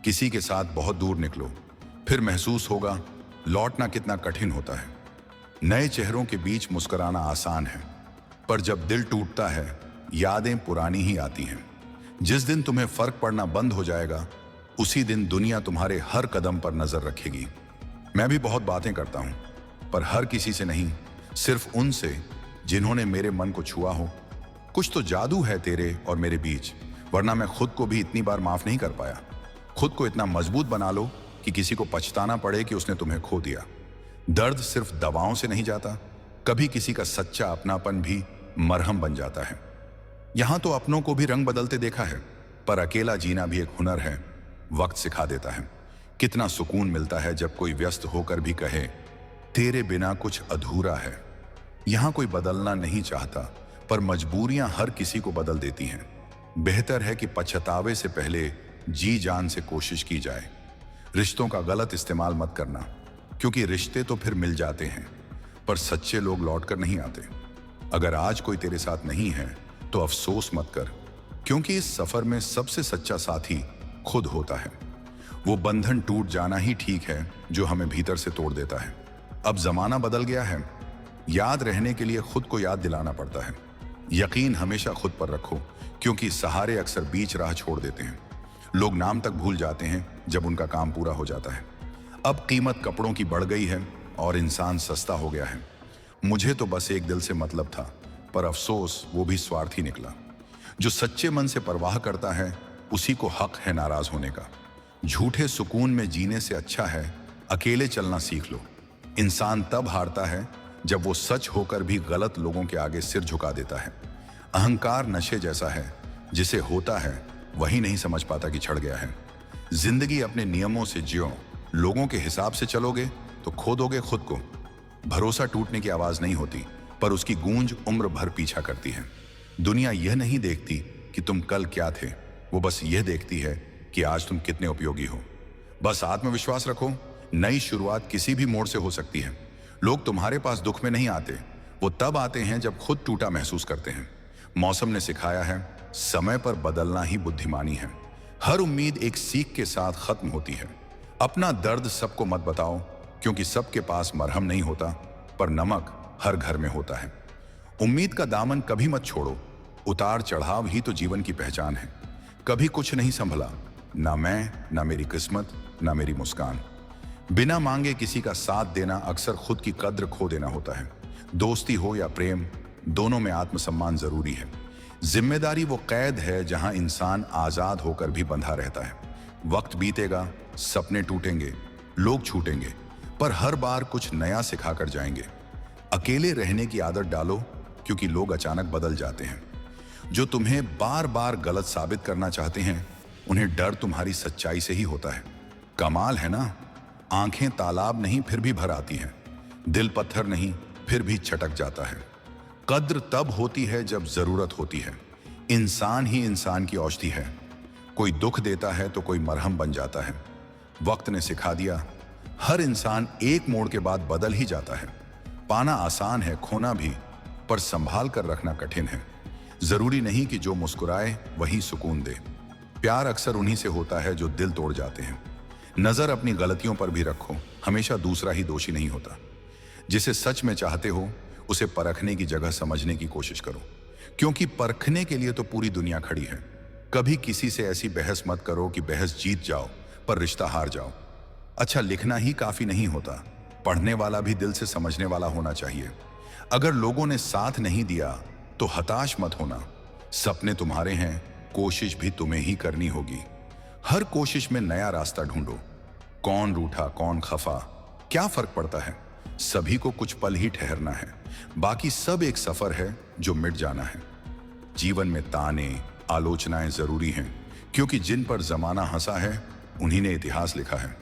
किसी के साथ बहुत दूर निकलो, फिर महसूस होगा लौटना कितना कठिन होता है। नए चेहरों के बीच मुस्कुराना आसान है, पर जब दिल टूटता है यादें पुरानी ही आती हैं। जिस दिन तुम्हें फर्क पड़ना बंद हो जाएगा, उसी दिन दुनिया तुम्हारे हर कदम पर नजर रखेगी। मैं भी बहुत बातें करता हूं, पर हर किसी से नहीं, सिर्फ उनसे जिन्होंने मेरे मन को छुआ हो। कुछ तो जादू है तेरे और मेरे बीच, वरना मैं खुद को भी इतनी बार माफ नहीं कर पाया। खुद को इतना मजबूत बना लो कि किसी को पछताना पड़े कि उसने तुम्हें खो दिया। दर्द सिर्फ दवाओं से नहीं जाता, कभी किसी का सच्चा अपनापन भी मरहम बन जाता है। यहां तो अपनों को भी रंग बदलते देखा है, पर अकेला जीना भी एक हुनर है, वक्त सिखा देता है। कितना सुकून मिलता है जब कोई व्यस्त होकर भी कहे तेरे बिना कुछ अधूरा है। यहां कोई बदलना नहीं चाहता, पर मजबूरियां हर किसी को बदल देती हैं। बेहतर है कि पछतावे से पहले जी जान से कोशिश की जाए। रिश्तों का गलत इस्तेमाल मत करना, क्योंकि रिश्ते तो फिर मिल जाते हैं, पर सच्चे लोग लौटकर नहीं आते। अगर आज कोई तेरे साथ नहीं है तो अफसोस मत कर, क्योंकि इस सफर में सबसे सच्चा साथी खुद होता है। वो बंधन टूट जाना ही ठीक है जो हमें भीतर से तोड़ देता है। अब जमाना बदल गया है, याद रहने के लिए खुद को याद दिलाना पड़ता है। यकीन हमेशा खुद पर रखो, क्योंकि सहारे अक्सर बीच राह छोड़ देते हैं। लोग नाम तक भूल जाते हैं जब उनका काम पूरा हो जाता है। अब कीमत कपड़ों की बढ़ गई है और इंसान सस्ता हो गया है। मुझे तो बस एक दिल से मतलब था, पर अफसोस वो भी स्वार्थी निकला। जो सच्चे मन से परवाह करता है उसी को हक है नाराज होने का। झूठे सुकून में जीने से अच्छा है अकेले चलना सीख लो। इंसान तब हारता है जब वो सच होकर भी गलत लोगों के आगे सिर झुका देता है। अहंकार नशे जैसा है, जिसे होता है वही नहीं समझ पाता कि छड़ गया है। जिंदगी अपने नियमों से जियो, लोगों के हिसाब से चलोगे तो खो दोगे खुद को। भरोसा टूटने की आवाज नहीं होती, पर उसकी गूंज उम्र भर पीछा करती है। दुनिया यह नहीं देखती कि तुम कल क्या थे, वो बस यह देखती है कि आज तुम कितने उपयोगी हो। बस आत्मविश्वास रखो, नई शुरुआत किसी भी मोड़ से हो सकती है। लोग तुम्हारे पास दुख में नहीं आते, वो तब आते हैं जब खुद टूटा महसूस करते हैं। मौसम ने सिखाया है, समय पर बदलना ही बुद्धिमानी है। हर उम्मीद एक सीख के साथ खत्म होती है। अपना दर्द सबको मत बताओ, क्योंकि सबके पास मरहम नहीं होता, पर नमक हर घर में होता है। उम्मीद का दामन कभी मत छोड़ो, उतार चढ़ाव ही तो जीवन की पहचान है। कभी कुछ नहीं संभला, ना मैं, ना मेरी किस्मत, ना मेरी मुस्कान। बिना मांगे किसी का साथ देना अक्सर खुद की कद्र खो देना होता है। दोस्ती हो या प्रेम, दोनों में आत्मसम्मान जरूरी है। जिम्मेदारी वो कैद है जहां इंसान आजाद होकर भी बंधा रहता है। वक्त बीतेगा, सपने टूटेंगे, लोग छूटेंगे, पर हर बार कुछ नया सिखाकर जाएंगे। अकेले रहने की आदत डालो, क्योंकि लोग अचानक बदल जाते हैं। जो तुम्हें बार बार गलत साबित करना चाहते हैं, उन्हें डर तुम्हारी सच्चाई से ही होता है। कमाल है ना, आंखें तालाब नहीं फिर भी भर आती हैं, दिल पत्थर नहीं फिर भी छटक जाता है। कद्र तब होती है जब जरूरत होती है। इंसान ही इंसान की औषधि है। कोई दुख देता है तो कोई मरहम बन जाता है। वक्त ने सिखा दिया, हर इंसान एक मोड़ के बाद बदल ही जाता है। पाना आसान है, खोना भी, पर संभाल कर रखना कठिन है। जरूरी नहीं कि जो मुस्कुराए वही सुकून दे। प्यार अक्सर उन्हीं से होता है जो दिल तोड़ जाते हैं। नजर अपनी गलतियों पर भी रखो, हमेशा दूसरा ही दोषी नहीं होता। जिसे सच में चाहते हो उसे परखने की जगह समझने की कोशिश करो, क्योंकि परखने के लिए तो पूरी दुनिया खड़ी है। कभी किसी से ऐसी बहस मत करो कि बहस जीत जाओ पर रिश्ता हार जाओ। अच्छा लिखना ही काफी नहीं होता, पढ़ने वाला भी दिल से समझने वाला होना चाहिए। अगर लोगों ने साथ नहीं दिया तो हताश मत होना। सपने तुम्हारे हैं, कोशिश भी तुम्हें ही करनी होगी। हर कोशिश में नया रास्ता ढूंढो। कौन रूठा कौन खफा, क्या फर्क पड़ता है। सभी को कुछ पल ही ठहरना है, बाकी सब एक सफर है जो मिट जाना है। जीवन में ताने आलोचनाएं जरूरी हैं, क्योंकि जिन पर जमाना हंसा है उन्हीं ने इतिहास लिखा है।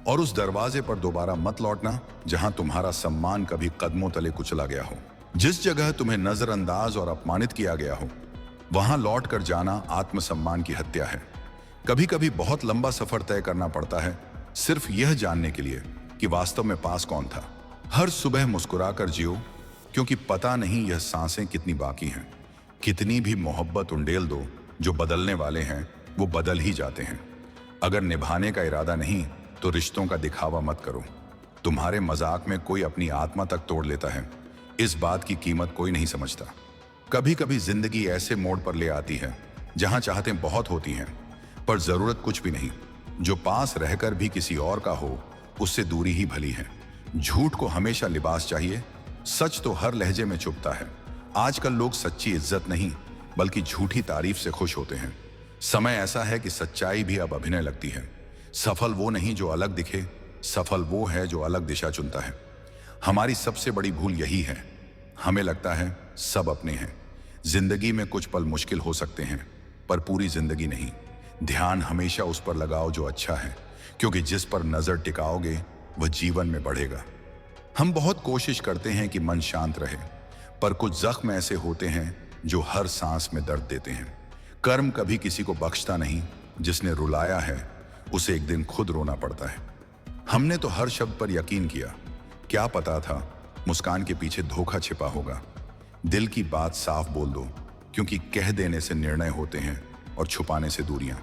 और उस दरवाजे पर दोबारा मत लौटना जहां तुम्हारा सम्मान कभी कदमों तले कुचला गया हो। जिस जगह तुम्हें नजरअंदाज और अपमानित किया गया हो, वहां लौट कर जाना आत्मसम्मान की हत्या है। कभी कभी बहुत लंबा सफर तय करना पड़ता है, सिर्फ यह जानने के लिए कि वास्तव में पास कौन था। हर सुबह मुस्कुराकर जियो, क्योंकि पता नहीं यह सांसें कितनी बाकी हैं। कितनी भी मोहब्बत उंडेल दो, जो बदलने वाले हैं वो बदल ही जाते हैं। अगर निभाने का इरादा नहीं तो रिश्तों का दिखावा मत करो। तुम्हारे मजाक में कोई अपनी आत्मा तक तोड़ लेता है, इस बात की कीमत कोई नहीं समझता। कभी कभी जिंदगी ऐसे मोड़ पर ले आती है जहां चाहतें बहुत होती हैं पर जरूरत कुछ भी नहीं। जो पास रहकर भी किसी और का हो उससे दूरी ही भली है। झूठ को हमेशा लिबास चाहिए, सच तो हर लहजे में चुभता है। आजकल लोग सच्ची इज्जत नहीं बल्कि झूठी तारीफ से खुश होते हैं। समय ऐसा है कि सच्चाई भी अब अभिनय लगती है। सफल वो नहीं जो अलग दिखे, सफल वो है जो अलग दिशा चुनता है। हमारी सबसे बड़ी भूल यही है, हमें लगता है सब अपने हैं। जिंदगी में कुछ पल मुश्किल हो सकते हैं पर पूरी जिंदगी नहीं। ध्यान हमेशा उस पर लगाओ जो अच्छा है, क्योंकि जिस पर नजर टिकाओगे वह जीवन में बढ़ेगा। हम बहुत कोशिश करते हैं कि मन शांत रहे, पर कुछ जख्म ऐसे होते हैं जो हर सांस में दर्द देते हैं। कर्म कभी किसी को बख्शता नहीं, जिसने रुलाया है उसे एक दिन खुद रोना पड़ता है। हमने तो हर शब्द पर यकीन किया, क्या पता था मुस्कान के पीछे धोखा छिपा होगा। दिल की बात साफ बोल दो, क्योंकि कह देने से निर्णय होते हैं और छुपाने से दूरियां।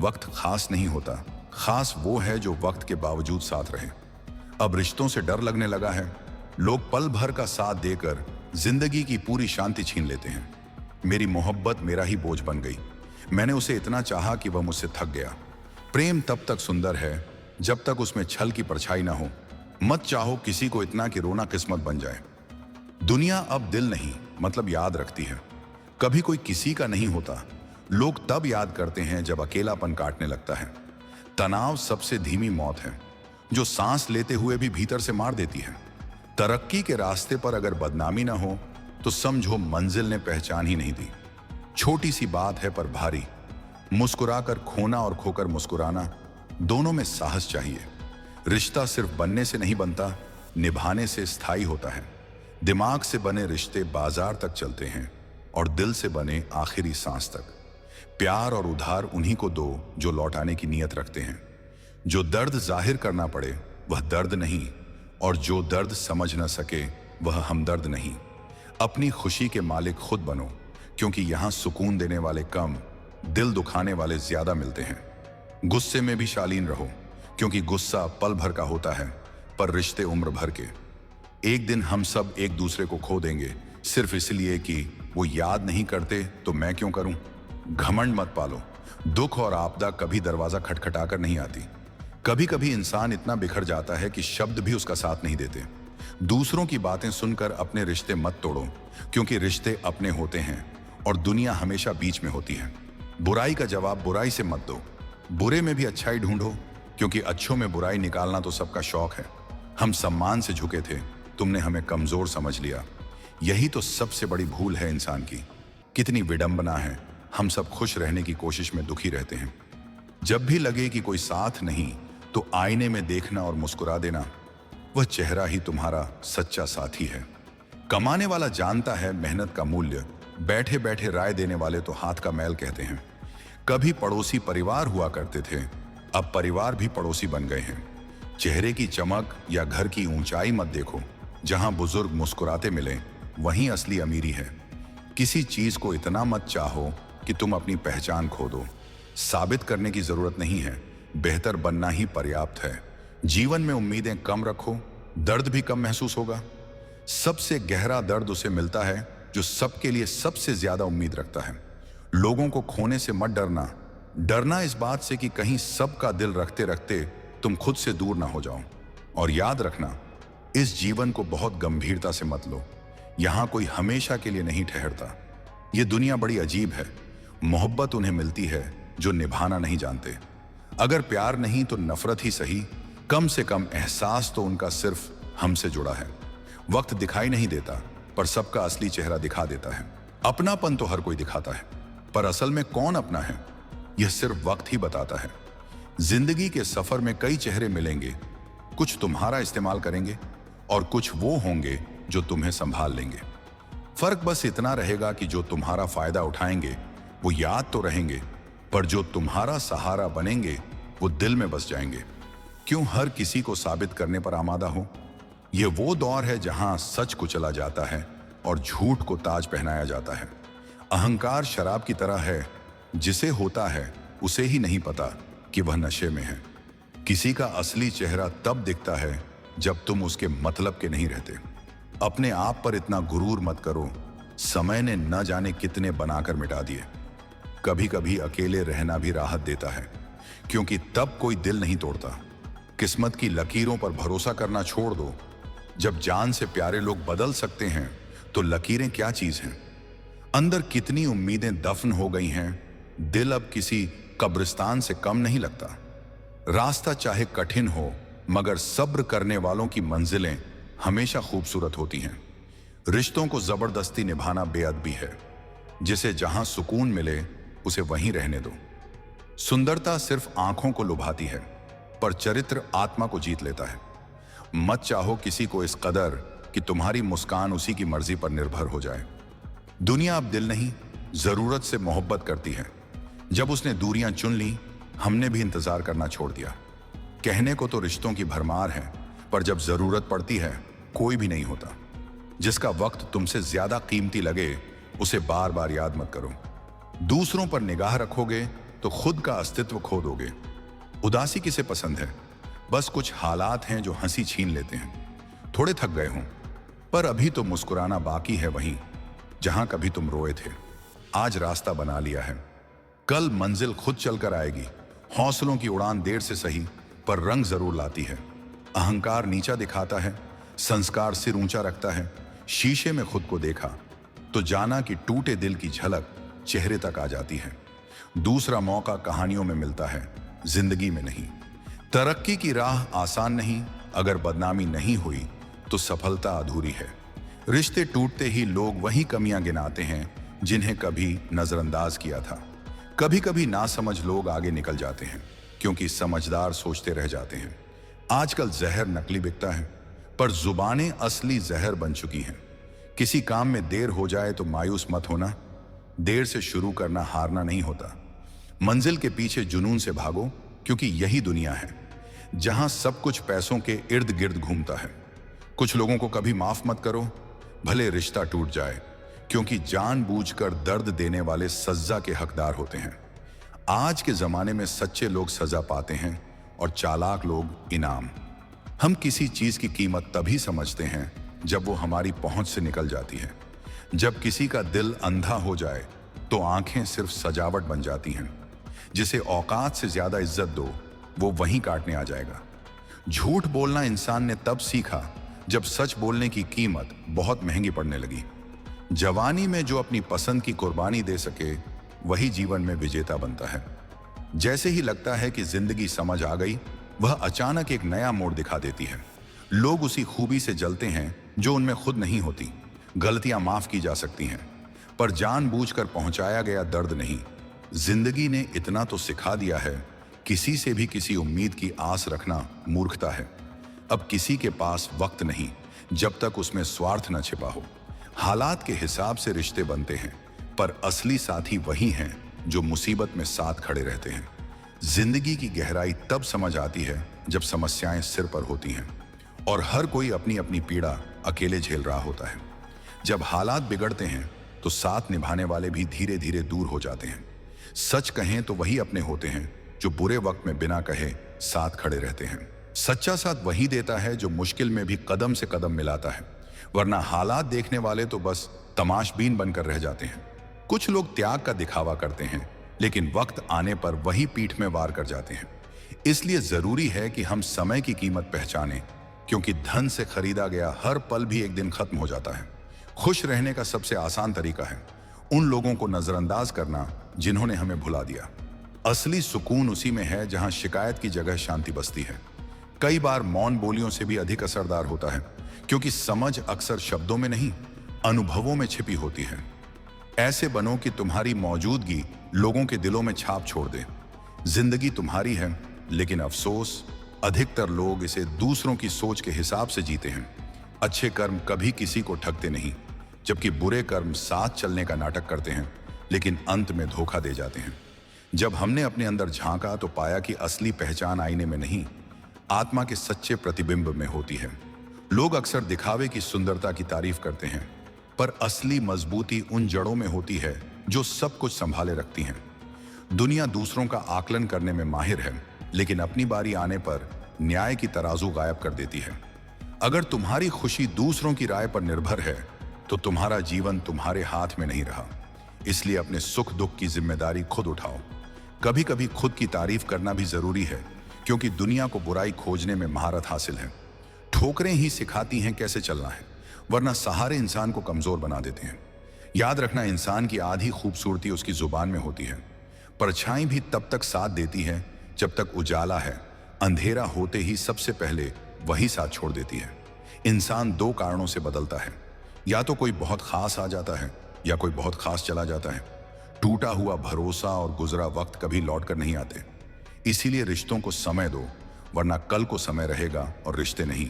वक्त खास नहीं होता, खास वो है जो वक्त के बावजूद साथ रहे। अब रिश्तों से डर लगने लगा है। लोग पल भर का साथ देकर जिंदगी की पूरी शांति छीन लेते हैं। मेरी मोहब्बत मेरा ही बोझ बन गई। मैंने उसे इतना चाहा कि वह मुझसे थक गया। प्रेम तब तक सुंदर है जब तक उसमें छल की परछाई ना हो। मत चाहो किसी को इतना कि रोना किस्मत बन जाए। दुनिया अब दिल नहीं मतलब याद रखती है। कभी कोई किसी का नहीं होता। लोग तब याद करते हैं जब अकेलापन काटने लगता है। तनाव सबसे धीमी मौत है, जो सांस लेते हुए भी भीतर से मार देती है। तरक्की के रास्ते पर अगर बदनामी ना हो तो समझो मंजिल ने पहचान ही नहीं दी। छोटी सी बात है पर भारी। मुस्कुराकर खोना और खोकर मुस्कुराना, दोनों में साहस चाहिए। रिश्ता सिर्फ बनने से नहीं बनता, निभाने से स्थायी होता है। दिमाग से बने रिश्ते बाजार तक चलते हैं और दिल से बने आखिरी सांस तक। प्यार और उधार उन्हीं को दो जो लौटाने की नीयत रखते हैं। जो दर्द जाहिर करना पड़े वह दर्द नहीं, और जो दर्द समझ न सके वह हमदर्द नहीं। अपनी खुशी के मालिक खुद बनो, क्योंकि यहां सुकून देने वाले कम, दिल दुखाने वाले ज्यादा मिलते हैं। गुस्से में भी शालीन रहो, क्योंकि गुस्सा पल भर का होता है पर रिश्ते उम्र भर के। एक दिन हम सब एक दूसरे को खो देंगे, सिर्फ इसलिए कि वो याद नहीं करते तो मैं क्यों करूं। घमंड मत पालो। दुख और आपदा कभी दरवाजा खटखटाकर नहीं आती। कभी कभी इंसान इतना बिखर जाता है कि शब्द भी उसका साथ नहीं देते। दूसरों की बातें सुनकर अपने रिश्ते मत तोड़ो, क्योंकि रिश्ते अपने होते हैं और दुनिया हमेशा बीच में होती है। बुराई का जवाब बुराई से मत दो, बुरे में भी अच्छाई ढूंढो, क्योंकि अच्छों में बुराई निकालना तो सबका शौक है। हम सम्मान से झुके थे, तुमने हमें कमजोर समझ लिया। यही तो सबसे बड़ी भूल है इंसान की। कितनी विडंबना है, हम सब खुश रहने की कोशिश में दुखी रहते हैं। जब भी लगे कि कोई साथ नहीं तो आईने में देखना और मुस्कुरा देना, वह चेहरा ही तुम्हारा सच्चा साथी है। कमाने वाला जानता है मेहनत का मूल्य, बैठे बैठे राय देने वाले तो हाथ का मैल कहते हैं। कभी पड़ोसी परिवार हुआ करते थे, अब परिवार भी पड़ोसी बन गए हैं। चेहरे की चमक या घर की ऊंचाई मत देखो, जहां बुजुर्ग मुस्कुराते मिले वहीं असली अमीरी है। किसी चीज को इतना मत चाहो कि तुम अपनी पहचान खो दो। साबित करने की जरूरत नहीं है, बेहतर बनना ही पर्याप्त है। जीवन में उम्मीदें कम रखो, दर्द भी कम महसूस होगा। सबसे गहरा दर्द उसे मिलता है जो सबके लिए सबसे ज्यादा उम्मीद रखता है। लोगों को खोने से मत डरना, डरना इस बात से कि कहीं सबका दिल रखते रखते तुम खुद से दूर ना हो जाओ। और याद रखना, इस जीवन को बहुत गंभीरता से मत लो। यहां कोई हमेशा के लिए नहीं ठहरता। यह दुनिया बड़ी अजीब है। मोहब्बत उन्हें मिलती है जो निभाना नहीं जानते। अगर प्यार नहीं तो नफरत ही सही, कम से कम एहसास तो उनका सिर्फ हमसे जुड़ा है। वक्त दिखाई नहीं देता, पर सबका असली चेहरा दिखा देता है। अपनापन तो हर कोई दिखाता है, पर असल में कौन अपना है यह सिर्फ वक्त ही बताता है। जिंदगी के सफर में कई चेहरे मिलेंगे, कुछ तुम्हारा इस्तेमाल करेंगे और कुछ वो होंगे जो तुम्हें संभाल लेंगे। फर्क बस इतना रहेगा कि जो तुम्हारा फायदा उठाएंगे वो याद तो रहेंगे, पर जो तुम्हारा सहारा बनेंगे वो दिल में बस जाएंगे। क्यों हर किसी को साबित करने पर आमादा हो। यह वो दौर है जहां सच को चला जाता है और झूठ को ताज पहनाया जाता है। अहंकार शराब की तरह है, जिसे होता है उसे ही नहीं पता कि वह नशे में है। किसी का असली चेहरा तब दिखता है जब तुम उसके मतलब के नहीं रहते। अपने आप पर इतना गुरूर मत करो, समय ने न जाने कितने बनाकर मिटा दिए। कभी कभी अकेले रहना भी राहत देता है, क्योंकि तब कोई दिल नहीं तोड़ता। किस्मत की लकीरों पर भरोसा करना छोड़ दो। जब जान से प्यारे लोग बदल सकते हैं तो लकीरें क्या चीज हैं। अंदर कितनी उम्मीदें दफन हो गई हैं, दिल अब किसी कब्रिस्तान से कम नहीं लगता। रास्ता चाहे कठिन हो, मगर सब्र करने वालों की मंजिलें हमेशा खूबसूरत होती हैं। रिश्तों को जबरदस्ती निभाना बेअदबी है। जिसे जहां सुकून मिले उसे वहीं रहने दो। सुंदरता सिर्फ आंखों को लुभाती है, पर चरित्र आत्मा को जीत लेता है। मत चाहो किसी को इस कदर कि तुम्हारी मुस्कान उसी की मर्जी पर निर्भर हो जाए। दुनिया अब दिल नहीं, जरूरत से मोहब्बत करती है। जब उसने दूरियां चुन ली, हमने भी इंतजार करना छोड़ दिया। कहने को तो रिश्तों की भरमार है, पर जब जरूरत पड़ती है कोई भी नहीं होता। जिसका वक्त तुमसे ज्यादा कीमती लगे उसे बार बार याद मत करो। दूसरों पर निगाह रखोगे तो खुद का अस्तित्व खो दोगे। उदासी किसे पसंद है? बस कुछ हालात हैं जो हंसी छीन लेते हैं। थोड़े थक गए हों, पर अभी तो मुस्कुराना बाकी है वहीं जहां कभी तुम रोए थे। आज रास्ता बना लिया है, कल मंजिल खुद चलकर आएगी। हौसलों की उड़ान देर से सही, पर रंग जरूर लाती है। अहंकार नीचा दिखाता है, संस्कार सिर ऊंचा रखता है। शीशे में खुद को देखा तो जाना कि टूटे दिल की झलक चेहरे तक आ जाती है। दूसरा मौका कहानियों में मिलता है, जिंदगी में नहीं। तरक्की की राह आसान नहीं, अगर बदनामी नहीं हुई तो सफलता अधूरी है। रिश्ते टूटते ही लोग वही कमियां गिनाते हैं जिन्हें कभी नजरअंदाज किया था। कभी कभी नासमझ लोग आगे निकल जाते हैं, क्योंकि समझदार सोचते रह जाते हैं। आजकल जहर नकली बिकता है, पर जुबानें असली जहर बन चुकी हैं। किसी काम में देर हो जाए तो मायूस मत होना। देर से शुरू करना हारना नहीं होता। मंजिल के पीछे जुनून से भागो, क्योंकि यही दुनिया है जहां सब कुछ पैसों के इर्द गिर्द घूमता है। कुछ लोगों को कभी माफ मत करो, भले रिश्ता टूट जाए, क्योंकि जानबूझकर दर्द देने वाले सजा के हकदार होते हैं। आज के जमाने में सच्चे लोग सजा पाते हैं और चालाक लोग इनाम। हम किसी चीज की कीमत तभी समझते हैं जब वो हमारी पहुंच से निकल जाती है। जब किसी का दिल अंधा हो जाए तो आंखें सिर्फ सजावट बन जाती हैं। जिसे औकात से ज्यादा इज्जत दो, वो वहीं काटने आ जाएगा। झूठ बोलना इंसान ने तब सीखा जब सच बोलने की कीमत बहुत महंगी पड़ने लगी। जवानी में जो अपनी पसंद की कुर्बानी दे सके, वही जीवन में विजेता बनता है। जैसे ही लगता है कि जिंदगी समझ आ गई, वह अचानक एक नया मोड़ दिखा देती है। लोग उसी खूबी से जलते हैं जो उनमें खुद नहीं होती। गलतियां माफ की जा सकती हैं, पर जानबूझकर पहुंचाया गया दर्द नहीं। जिंदगी ने इतना तो सिखा दिया है, किसी से भी किसी उम्मीद की आस रखना मूर्खता है। अब किसी के पास वक्त नहीं जब तक उसमें स्वार्थ न छिपा हो। हालात के हिसाब से रिश्ते बनते हैं, पर असली साथी वही हैं जो मुसीबत में साथ खड़े रहते हैं। जिंदगी की गहराई तब समझ आती है जब समस्याएं सिर पर होती हैं और हर कोई अपनी अपनी पीड़ा अकेले झेल रहा होता है। जब हालात बिगड़ते हैं तो साथ निभाने वाले भी धीरे धीरे दूर हो जाते हैं। सच कहें तो वही अपने होते हैं जो बुरे वक्त में बिना कहे साथ खड़े रहते हैं। सच्चा साथ वही देता है जो मुश्किल में भी कदम से कदम मिलाता है, वरना हालात देखने वाले तो बस तमाशबीन बनकर रह जाते हैं। कुछ लोग त्याग का दिखावा करते हैं, लेकिन वक्त आने पर वही पीठ में वार कर जाते हैं। इसलिए जरूरी है कि हम समय की कीमत पहचानें, क्योंकि धन से खरीदा गया हर पल भी एक दिन खत्म हो जाता है। खुश रहने का सबसे आसान तरीका है उन लोगों को नजरअंदाज करना जिन्होंने हमें भुला दिया। असली सुकून उसी में है जहां शिकायत की जगह शांति बसती है। कई बार मौन बोलियों से भी अधिक असरदार होता है, क्योंकि समझ अक्सर शब्दों में नहीं, अनुभवों में छिपी होती है। ऐसे बनो कि तुम्हारी मौजूदगी लोगों के दिलों में छाप छोड़ दे। जिंदगी तुम्हारी है, लेकिन अफसोस अधिकतर लोग इसे दूसरों की सोच के हिसाब से जीते हैं। अच्छे कर्म कभी किसी को ठगते नहीं, जबकि बुरे कर्म साथ चलने का नाटक करते हैं, लेकिन अंत में धोखा दे जाते हैं। जब हमने अपने अंदर झांका तो पाया कि असली पहचान आईने में नहीं, आत्मा के सच्चे प्रतिबिंब में होती है। लोग अक्सर दिखावे की सुंदरता की तारीफ करते हैं, पर असली मजबूती उन जड़ों में होती है जो सब कुछ संभाले रखती हैं। दुनिया दूसरों का आकलन करने में माहिर है, लेकिन अपनी बारी आने पर न्याय की तराजू गायब कर देती है। अगर तुम्हारी खुशी दूसरों की राय पर निर्भर है तो तुम्हारा जीवन तुम्हारे हाथ में नहीं रहा। इसलिए अपने सुख दुख की जिम्मेदारी खुद उठाओ। कभी कभी खुद की तारीफ करना भी जरूरी है, क्योंकि दुनिया को बुराई खोजने में महारत हासिल है। ठोकरें ही सिखाती हैं कैसे चलना है, वरना सहारे इंसान को कमजोर बना देते हैं। याद रखना, इंसान की आधी खूबसूरती उसकी जुबान में होती है। परछाई भी तब तक साथ देती है जब तक उजाला है। अंधेरा होते ही सबसे पहले वही साथ छोड़ देती है। इंसान दो कारणों से बदलता है, या तो कोई बहुत खास आ जाता है या कोई बहुत खास चला जाता है। टूटा हुआ भरोसा और गुजरा वक्त कभी लौट कर नहीं आते। इसीलिए रिश्तों को समय दो, वरना कल को समय रहेगा और रिश्ते नहीं।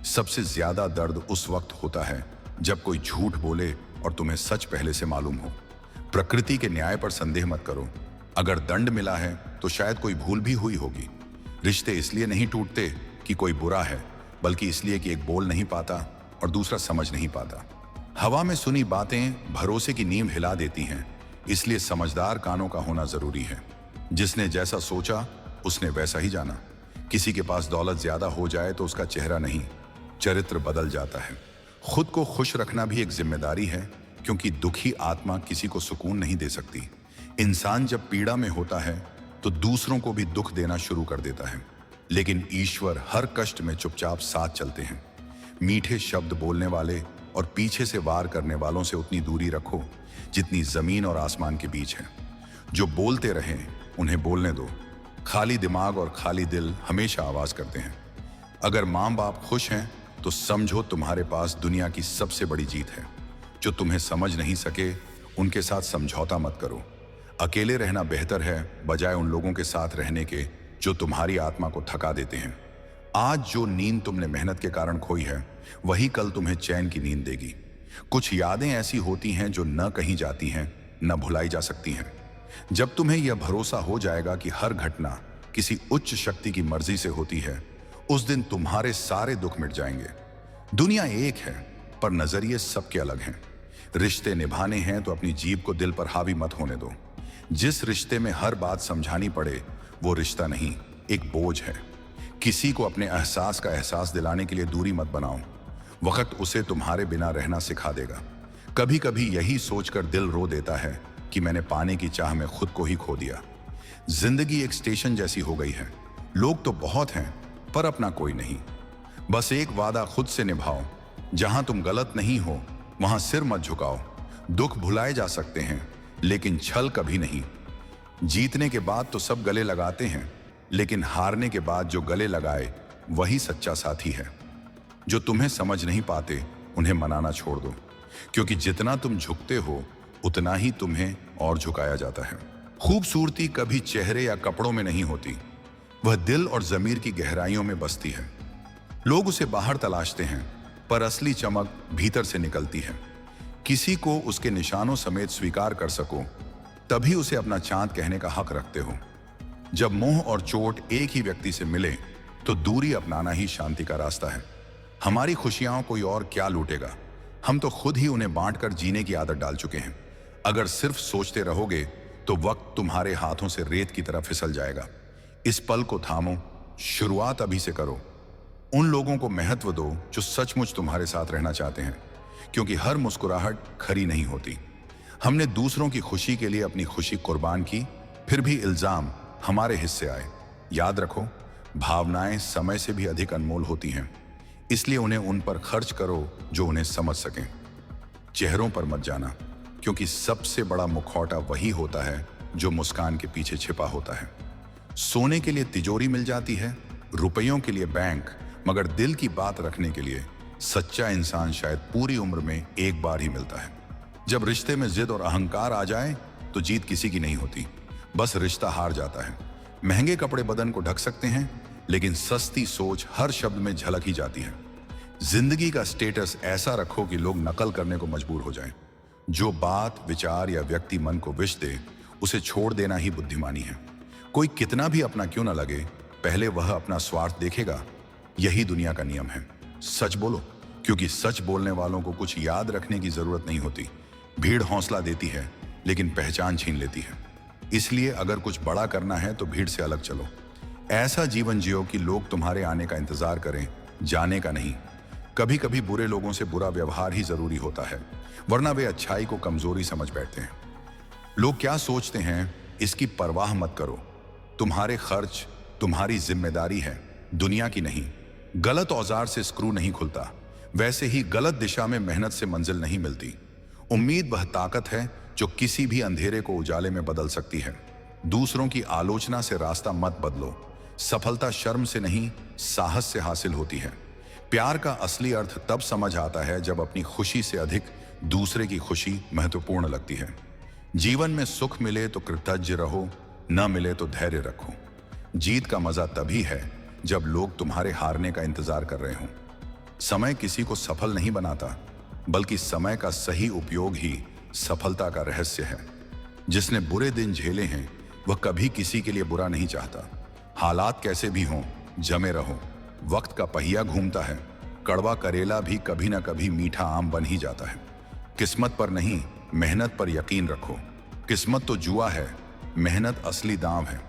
सबसे ज्यादा दर्द उस वक्त होता है जब कोई झूठ बोले और तुम्हें सच पहले से मालूम हो। प्रकृति के न्याय पर संदेह मत करो। अगर दंड मिला है तो शायद कोई भूल भी हुई होगी। रिश्ते इसलिए नहीं टूटते कि कोई बुरा है, बल्कि इसलिए कि एक बोल नहीं पाता और दूसरा समझ नहीं पाता। हवा में सुनी बातें भरोसे की नींव हिला देती हैं, इसलिए समझदार कानों का होना जरूरी है। जिसने जैसा सोचा उसने वैसा ही जाना। किसी के पास दौलत ज्यादा हो जाए तो उसका चेहरा नहीं, चरित्र बदल जाता है। खुद को खुश रखना भी एक जिम्मेदारी है, क्योंकि दुखी आत्मा किसी को सुकून नहीं दे सकती। इंसान जब पीड़ा में होता है तो दूसरों को भी दुख देना शुरू कर देता है, लेकिन ईश्वर हर कष्ट में चुपचाप साथ चलते हैं। मीठे शब्द बोलने वाले और पीछे से वार करने वालों से उतनी दूरी रखो जितनी जमीन और आसमान के बीच है। जो बोलते रहें उन्हें बोलने दो। खाली दिमाग और खाली दिल हमेशा आवाज करते हैं। अगर माँ बाप खुश हैं तो समझो तुम्हारे पास दुनिया की सबसे बड़ी जीत है। जो तुम्हें समझ नहीं सके उनके साथ समझौता मत करो। अकेले रहना बेहतर है बजाय उन लोगों के साथ रहने के जो तुम्हारी आत्मा को थका देते हैं। आज जो नींद तुमने मेहनत के कारण खोई है, वही कल तुम्हें चैन की नींद देगी। कुछ यादें ऐसी होती हैं जो न कहीं जाती हैं, न भुलाई जा सकती हैं। जब तुम्हें यह भरोसा हो जाएगा कि हर घटना किसी उच्च शक्ति की मर्जी से होती है, उस दिन तुम्हारे सारे दुख मिट जाएंगे। दुनिया एक है, पर नजरिए सबके अलग हैं। रिश्ते निभाने हैं तो अपनी जीभ को दिल पर हावी मत होने दो। जिस रिश्ते में हर बात समझानी पड़े वो रिश्ता नहीं, एक बोझ है। किसी को अपने एहसास का एहसास दिलाने के लिए दूरी मत बनाओ। वक्त उसे तुम्हारे बिना रहना सिखा देगा। कभी कभी यही सोचकर दिल रो देता है कि मैंने पाने की चाह में खुद को ही खो दिया। जिंदगी एक स्टेशन जैसी हो गई है। लोग तो बहुत हैं, पर अपना कोई नहीं। बस एक वादा खुद से निभाओ, जहां तुम गलत नहीं हो वहां सिर मत झुकाओ। दुख भुलाए जा सकते हैं, लेकिन छल कभी नहीं। जीतने के बाद तो सब गले लगाते हैं, लेकिन हारने के बाद जो गले लगाए वही सच्चा साथी है। जो तुम्हें समझ नहीं पाते उन्हें मनाना छोड़ दो, क्योंकि जितना तुम झुकते हो उतना ही तुम्हें और झुकाया जाता है। खूबसूरती कभी चेहरे या कपड़ों में नहीं होती, वह दिल और जमीर की गहराइयों में बसती है। लोग उसे बाहर तलाशते हैं, पर असली चमक भीतर से निकलती है। किसी को उसके निशानों समेत स्वीकार कर सको, तभी उसे अपना चांद कहने का हक रखते हो। जब मोह और चोट एक ही व्यक्ति से मिले तो दूरी अपनाना ही शांति का रास्ता है। हमारी खुशियां कोई और क्या लूटेगा, हम तो खुद ही उन्हें बांटकर जीने की आदत डाल चुके हैं। अगर सिर्फ सोचते रहोगे तो वक्त तुम्हारे हाथों से रेत की तरह फिसल जाएगा। इस पल को थामो, शुरुआत अभी से करो। उन लोगों को महत्व दो जो सचमुच तुम्हारे साथ रहना चाहते हैं, क्योंकि हर मुस्कुराहट खरी नहीं होती। हमने दूसरों की खुशी के लिए अपनी खुशी कुर्बान की, फिर भी इल्जाम हमारे हिस्से आए। याद रखो, भावनाएं समय से भी अधिक अनमोल होती हैं, इसलिए उन्हें उन पर खर्च करो जो उन्हें समझ सकें। चेहरों पर मत जाना, क्योंकि सबसे बड़ा मुखौटा वही होता है जो मुस्कान के पीछे छिपा होता है। सोने के लिए तिजोरी मिल जाती है, रुपयों के लिए बैंक, मगर दिल की बात रखने के लिए सच्चा इंसान शायद पूरी उम्र में एक बार ही मिलता है। जब रिश्ते में जिद और अहंकार आ जाए तो जीत किसी की नहीं होती, बस रिश्ता हार जाता है। महंगे कपड़े बदन को ढक सकते हैं, लेकिन सस्ती सोच हर शब्द में झलक ही जाती है। जिंदगी का स्टेटस ऐसा रखो कि लोग नकल करने को मजबूर हो जाएं। जो बात, विचार या व्यक्ति मन को विष दे, उसे छोड़ देना ही बुद्धिमानी है। कोई कितना भी अपना क्यों न लगे, पहले वह अपना स्वार्थ देखेगा। यही दुनिया का नियम है। सच बोलो, क्योंकि सच बोलने वालों को कुछ याद रखने की जरूरत नहीं होती। भीड़ हौसला देती है, लेकिन पहचान छीन लेती है। इसलिए अगर कुछ बड़ा करना है तो भीड़ से अलग चलो। ऐसा जीवन जियो कि लोग तुम्हारे आने का इंतजार करें, जाने का नहीं। कभी कभी बुरे लोगों से बुरा व्यवहार ही जरूरी होता है, वरना वे अच्छाई को कमजोरी समझ बैठते हैं। लोग क्या सोचते हैं इसकी परवाह मत करो। तुम्हारे खर्च तुम्हारी जिम्मेदारी है, दुनिया की नहीं। गलत औजार से स्क्रू नहीं खुलता, वैसे ही गलत दिशा में मेहनत से मंजिल नहीं मिलती। उम्मीद वह ताकत है जो किसी भी अंधेरे को उजाले में बदल सकती है। दूसरों की आलोचना से रास्ता मत बदलो। सफलता शर्म से नहीं, साहस से हासिल होती है। प्यार का असली अर्थ तब समझ आता है जब अपनी खुशी से अधिक दूसरे की खुशी महत्वपूर्ण लगती है। जीवन में सुख मिले तो कृतज्ञ रहो, न मिले तो धैर्य रखो। जीत का मजा तभी है जब लोग तुम्हारे हारने का इंतजार कर रहे हों। समय किसी को सफल नहीं बनाता, बल्कि समय का सही उपयोग ही सफलता का रहस्य है। जिसने बुरे दिन झेले हैं वह कभी किसी के लिए बुरा नहीं चाहता। हालात कैसे भी हों, जमे रहो। वक्त का पहिया घूमता है, कड़वा करेला भी कभी ना कभी मीठा आम बन ही जाता है। किस्मत पर नहीं, मेहनत पर यकीन रखो। किस्मत तो जुआ है, मेहनत असली दांव है।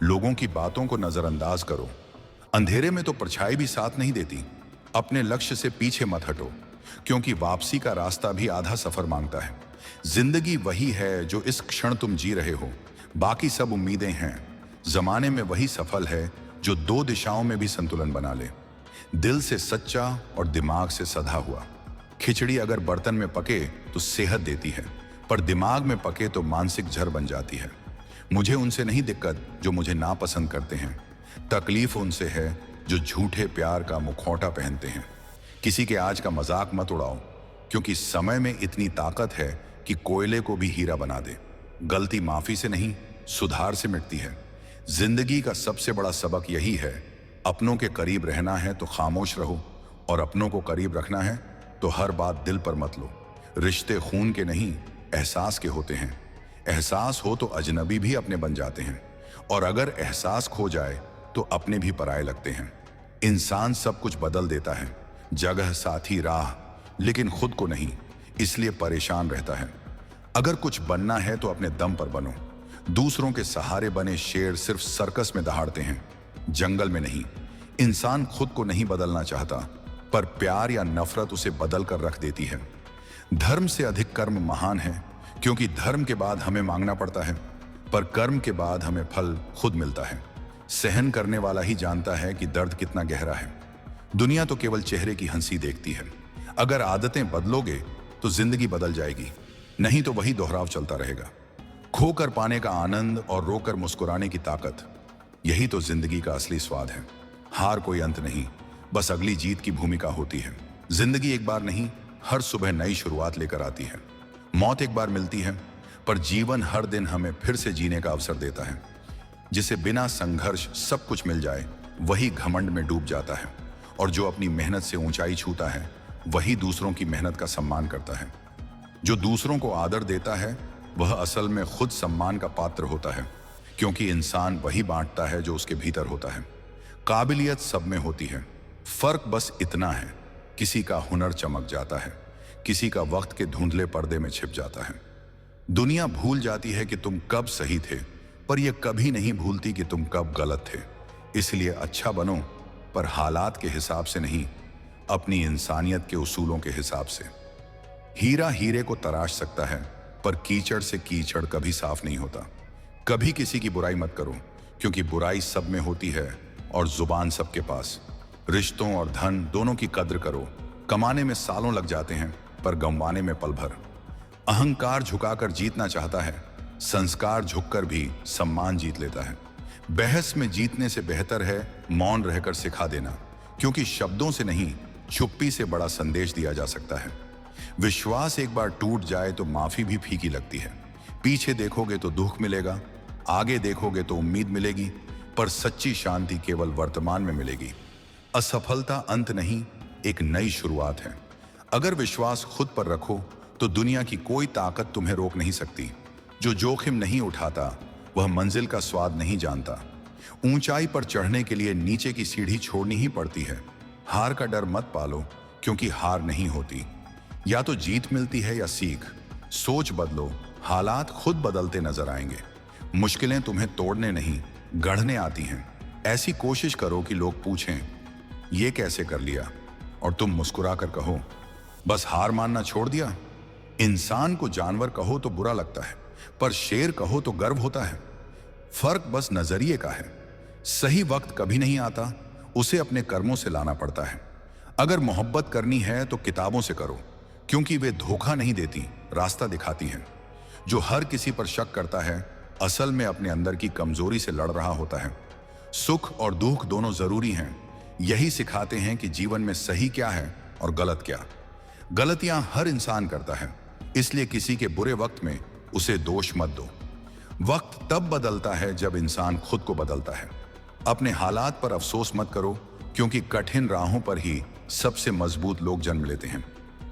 लोगों की बातों को नजरअंदाज करो। अंधेरे में तो परछाई भी साथ नहीं देती। अपने लक्ष्य से पीछे मत हटो, क्योंकि वापसी का रास्ता भी आधा सफर मांगता है। जिंदगी वही है जो इस क्षण तुम जी रहे हो, बाकी सब उम्मीदें हैं। जमाने में वही सफल है जो दो दिशाओं में भी संतुलन बना ले। दिल से सच्चा और दिमाग से सधा हुआ। खिचड़ी अगर बर्तन में पके तो सेहत देती है, पर दिमाग में पके तो मानसिक जहर बन जाती है। मुझे उनसे नहीं दिक्कत जो मुझे नापसंद करते हैं, तकलीफ उनसे है जो झूठे प्यार का मुखौटा पहनते हैं। किसी के आज का मजाक मत उड़ाओ, क्योंकि समय में इतनी ताकत है कि कोयले को भी हीरा बना दे। गलती माफी से नहीं, सुधार से मिटती है। जिंदगी का सबसे बड़ा सबक यही है, अपनों के करीब रहना है तो खामोश रहो, और अपनों को करीब रखना है तो हर बात दिल पर मत लो। रिश्ते खून के नहीं, एहसास के होते हैं। एहसास हो तो अजनबी भी अपने बन जाते हैं, और अगर एहसास खो जाए तो अपने भी पराए लगते हैं। इंसान सब कुछ बदल देता है, जगह, साथी, राह, लेकिन खुद को नहीं, इसलिए परेशान रहता है। अगर कुछ बनना है तो अपने दम पर बनो। दूसरों के सहारे बने शेर सिर्फ सर्कस में दहाड़ते हैं, जंगल में नहीं। इंसान खुद को नहीं बदलना चाहता, पर प्यार या नफरत उसे बदल कर रख देती है। धर्म से अधिक कर्म महान है, क्योंकि धर्म के बाद हमें मांगना पड़ता है, पर कर्म के बाद हमें फल खुद मिलता है। सहन करने वाला ही जानता है कि दर्द कितना गहरा है। दुनिया तो केवल चेहरे की हंसी देखती है। अगर आदतें बदलोगे तो जिंदगी बदल जाएगी, नहीं तो वही दोहराव चलता रहेगा। खोकर पाने का आनंद और रोकर मुस्कुराने की ताकत, यही तो जिंदगी का असली स्वाद है। हार कोई अंत नहीं, बस अगली जीत की भूमिका होती है। जिंदगी एक बार नहीं, हर सुबह नई शुरुआत लेकर आती है। मौत एक बार मिलती है, पर जीवन हर दिन हमें फिर से जीने का अवसर देता है। जिसे बिना संघर्ष सब कुछ मिल जाए, वही घमंड में डूब जाता है, और जो अपनी मेहनत से ऊंचाई छूता है, वही दूसरों की मेहनत का सम्मान करता है। जो दूसरों को आदर देता है, वह असल में खुद सम्मान का पात्र होता है, क्योंकि इंसान वही बांटता है जो उसके भीतर होता है। काबिलियत सब में होती है, फर्क बस इतना है, किसी का हुनर चमक जाता है, किसी का वक्त के धुंधले पर्दे में छिप जाता है। दुनिया भूल जाती है कि तुम कब सही थे, पर यह कभी नहीं भूलती कि तुम कब गलत थे। इसलिए अच्छा बनो, पर हालात के हिसाब से नहीं, अपनी इंसानियत के उसूलों के हिसाब से। हीरा हीरे को तराश सकता है, पर कीचड़ से कीचड़ कभी साफ नहीं होता। कभी किसी की बुराई मत करो, क्योंकि बुराई सब में होती है और जुबान सबके पास। रिश्तों और धन दोनों की कद्र करो। कमाने में सालों लग जाते हैं, पर गंवाने में पल भर। अहंकार झुकाकर जीतना चाहता है, संस्कार झुककर भी सम्मान जीत लेता है। बहस में जीतने से बेहतर है मौन रहकर सिखा देना, क्योंकि शब्दों से नहीं, चुप्पी से बड़ा संदेश दिया जा सकता है। विश्वास एक बार टूट जाए तो माफी भी फीकी लगती है। पीछे देखोगे तो दुख मिलेगा, आगे देखोगे तो उम्मीद मिलेगी, पर सच्ची शांति केवल वर्तमान में मिलेगी। असफलता अंत नहीं, एक नई शुरुआत है। अगर विश्वास खुद पर रखो तो दुनिया की कोई ताकत तुम्हें रोक नहीं सकती। जो जोखिम नहीं उठाता वह मंजिल का स्वाद नहीं जानता। ऊंचाई पर चढ़ने के लिए नीचे की सीढ़ी छोड़नी ही पड़ती है। हार का डर मत पालो, क्योंकि हार नहीं होती, या तो जीत मिलती है या सीख। सोच बदलो, हालात खुद बदलते नजर आएंगे। मुश्किलें तुम्हें तोड़ने नहीं, गढ़ने आती हैं। ऐसी कोशिश करो कि लोग पूछें, ये कैसे कर लिया, और तुम मुस्कुराकर कहो, बस हार मानना छोड़ दिया। इंसान को जानवर कहो तो बुरा लगता है, पर शेर कहो तो गर्व होता है। फर्क बस नजरिए का है। सही वक्त कभी नहीं आता, उसे अपने कर्मों से लाना पड़ता है। अगर मोहब्बत करनी है तो किताबों से करो, क्योंकि वे धोखा नहीं देती, रास्ता दिखाती हैं। जो हर किसी पर शक करता है, असल में अपने अंदर की कमजोरी से लड़ रहा होता है। सुख और दुख दोनों जरूरी हैं। यही सिखाते हैं कि जीवन में सही क्या है और गलत क्या। गलतियां हर इंसान करता है, इसलिए किसी के बुरे वक्त में उसे दोष मत दो। वक्त तब बदलता है जब इंसान खुद को बदलता है। अपने हालात पर अफसोस मत करो, क्योंकि कठिन राहों पर ही सबसे मजबूत लोग जन्म लेते हैं।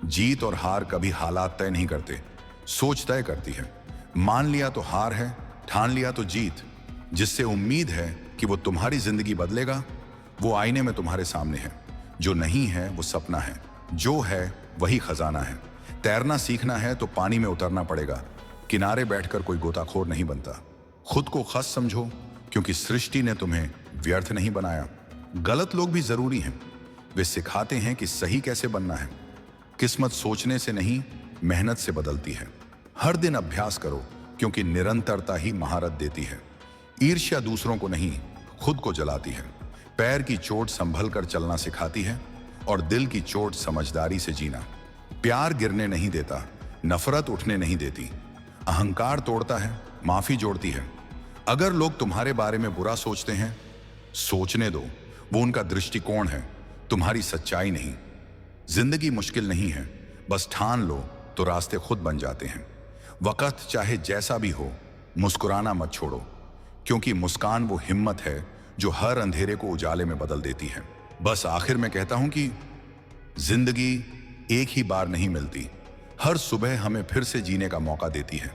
जीत और हार कभी हालात तय नहीं करते, सोच तय करती है। मान लिया तो हार है, ठान लिया तो जीत। जिससे उम्मीद है कि वो तुम्हारी जिंदगी बदलेगा, वो आईने में तुम्हारे सामने है। जो नहीं है वो सपना है, जो है वही खजाना है। तैरना सीखना है तो पानी में उतरना पड़ेगा, किनारे बैठकर कोई गोताखोर नहीं बनता। खुद को खस समझो, क्योंकि सृष्टि ने तुम्हें व्यर्थ नहीं बनाया। गलत लोग भी जरूरी हैं, वे सिखाते हैं कि सही कैसे बनना है। किस्मत सोचने से नहीं, मेहनत से बदलती है। हर दिन अभ्यास करो, क्योंकि निरंतरता ही महारत देती है। ईर्ष्या दूसरों को नहीं, खुद को जलाती है। पैर की चोट संभल कर चलना सिखाती है, और दिल की चोट समझदारी से जीना। प्यार गिरने नहीं देता, नफरत उठने नहीं देती। अहंकार तोड़ता है, माफी जोड़ती है। अगर लोग तुम्हारे बारे में बुरा सोचते हैं, सोचने दो, वो उनका दृष्टिकोण है, तुम्हारी सच्चाई नहीं। जिंदगी मुश्किल नहीं है, बस ठान लो तो रास्ते खुद बन जाते हैं। वक्त चाहे जैसा भी हो, मुस्कुराना मत छोड़ो, क्योंकि मुस्कान वो हिम्मत है जो हर अंधेरे को उजाले में बदल देती है। बस आखिर में कहता हूं कि जिंदगी एक ही बार नहीं मिलती, हर सुबह हमें फिर से जीने का मौका देती है।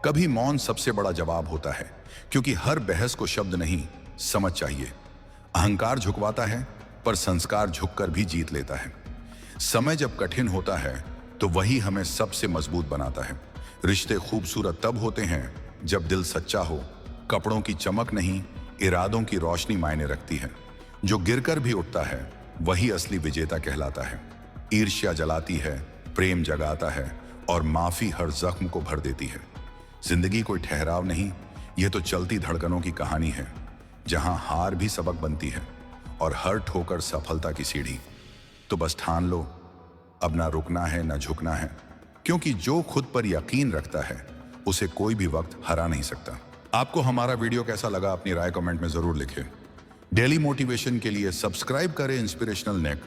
कभी मौन सबसे बड़ा जवाब होता है, क्योंकि हर बहस को शब्द नहीं, समझ चाहिए। अहंकार झुकवाता है, पर संस्कार झुककर भी जीत लेता है। समय जब कठिन होता है तो वही हमें सबसे मजबूत बनाता है। रिश्ते खूबसूरत तब होते हैं जब दिल सच्चा हो। कपड़ों की चमक नहीं, इरादों की रोशनी मायने रखती है। जो गिरकर भी उठता है वही असली विजेता कहलाता है। ईर्ष्या जलाती है, प्रेम जगाता है, और माफी हर जख्म को भर देती है। जिंदगी कोई ठहराव नहीं, यह तो चलती धड़कनों की कहानी है, जहां हार भी सबक बनती है और हर ठोकर सफलता की सीढ़ी। तो बस ठान लो, अब ना रुकना है ना झुकना है, क्योंकि जो खुद पर यकीन रखता है उसे कोई भी वक्त हरा नहीं सकता। आपको हमारा वीडियो कैसा लगा, अपनी राय कमेंट में जरूर लिखें। डेली मोटिवेशन के लिए सब्सक्राइब करें इंस्पिरेशनल नेक।